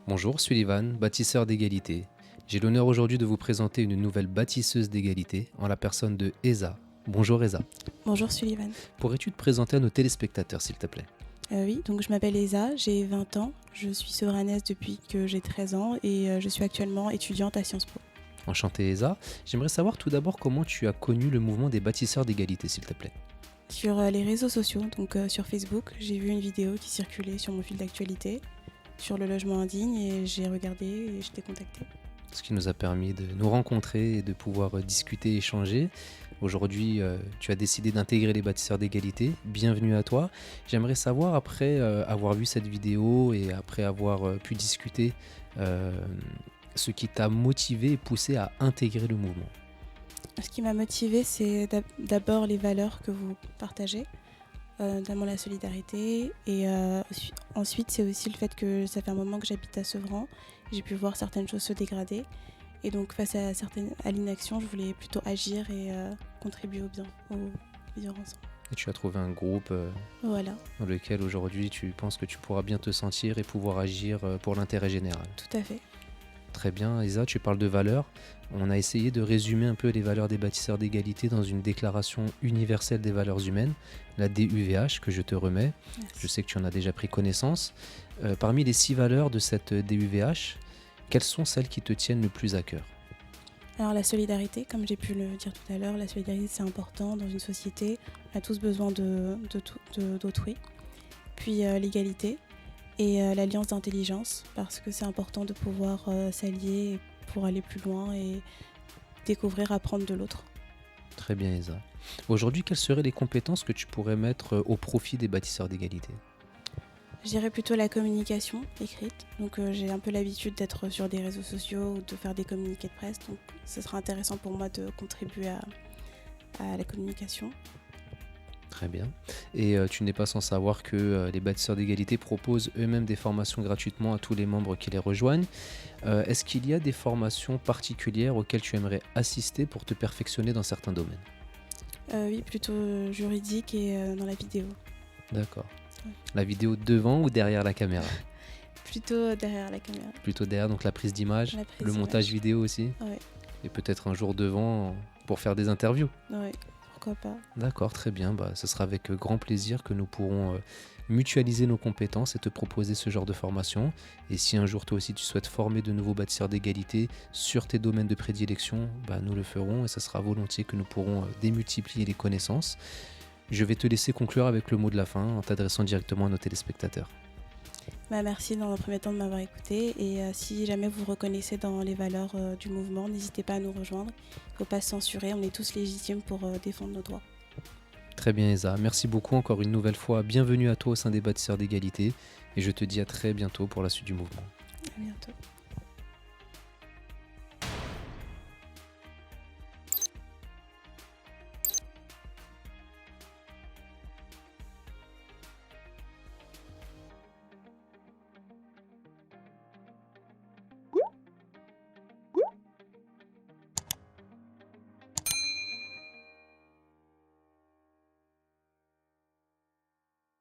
Bonjour, Sullivan, bâtisseur d'égalité. J'ai l'honneur aujourd'hui de vous présenter une nouvelle bâtisseuse d'égalité en la personne de Eza. Bonjour Eza. Bonjour Sullivan. Pourrais-tu te présenter à nos téléspectateurs s'il te plaît? Oui, donc je m'appelle Eza, j'ai 20 ans, je suis sovranaise depuis que j'ai 13 ans et je suis actuellement étudiante à Sciences Po. Enchanté Eza. J'aimerais savoir tout d'abord comment tu as connu le mouvement des bâtisseurs d'égalité s'il te plaît. Sur les réseaux sociaux, donc sur Facebook, j'ai vu une vidéo qui circulait sur mon fil d'actualité sur le logement indigne et j'ai regardé et je t'ai contacté. Ce qui nous a permis de nous rencontrer et de pouvoir discuter, échanger. Aujourd'hui, tu as décidé d'intégrer les bâtisseurs d'égalité. Bienvenue à toi. J'aimerais savoir, après avoir vu cette vidéo et après avoir pu discuter, ce qui t'a motivé et poussé à intégrer le mouvement. Ce qui m'a motivée, c'est d'abord les valeurs que vous partagez, notamment la solidarité. Et ensuite, c'est aussi le fait que ça fait un moment que j'habite à Sevran. J'ai pu voir certaines choses se dégrader. Et donc, face à l'inaction, je voulais plutôt agir et contribuer au vivre ensemble. Et tu as trouvé un groupe Voilà, dans lequel aujourd'hui tu penses que tu pourras bien te sentir et pouvoir agir pour l'intérêt général. tout à fait. Très bien, Isa, tu parles de valeurs. On a essayé de résumer un peu les valeurs des bâtisseurs d'égalité dans une déclaration universelle des valeurs humaines, la DUVH, que je te remets. Merci. Je sais que tu en as déjà pris connaissance. Parmi les 6 valeurs de cette DUVH, quelles sont celles qui te tiennent le plus à cœur? Alors la solidarité, comme j'ai pu le dire tout à l'heure, la solidarité c'est important dans une société. On a tous besoin d'autrui. Puis l'égalité et l'alliance d'intelligence, parce que c'est important de pouvoir s'allier pour aller plus loin et découvrir, apprendre de l'autre. Très bien, Isa. Aujourd'hui, quelles seraient les compétences que tu pourrais mettre au profit des bâtisseurs d'égalité? Je dirais plutôt la communication écrite. Donc j'ai un peu l'habitude d'être sur des réseaux sociaux ou de faire des communiqués de presse. Donc ce sera intéressant pour moi de contribuer à la communication. Très bien. Et tu n'es pas sans savoir que les bâtisseurs d'égalité proposent eux-mêmes des formations gratuitement à tous les membres qui les rejoignent. Est-ce qu'il y a des formations particulières auxquelles tu aimerais assister pour te perfectionner dans certains domaines? Oui, plutôt juridique et dans la vidéo. D'accord. Ouais. La vidéo devant ou derrière la caméra? Plutôt derrière la caméra. Plutôt derrière, donc la prise d'image, La prise le montage d'image. vidéo aussi, Ouais, et peut-être un jour devant pour faire des interviews. ouais, pourquoi pas. D'accord, très bien. Bah, ce sera avec grand plaisir que nous pourrons mutualiser nos compétences et te proposer ce genre de formation. Et si un jour toi aussi tu souhaites former de nouveaux bâtisseurs d'égalité sur tes domaines de prédilection, bah, nous le ferons et ce sera volontiers que nous pourrons démultiplier les connaissances. Je vais te laisser conclure avec le mot de la fin en t'adressant directement à nos téléspectateurs. Merci dans un premier temps de m'avoir écouté et si jamais vous reconnaissez dans les valeurs du mouvement, n'hésitez pas à nous rejoindre. Il ne faut pas se censurer, on est tous légitimes pour défendre nos droits. Très bien Eza, merci beaucoup encore une nouvelle fois. Bienvenue à toi au sein des bâtisseurs d'égalité et je te dis à très bientôt pour la suite du mouvement. À bientôt.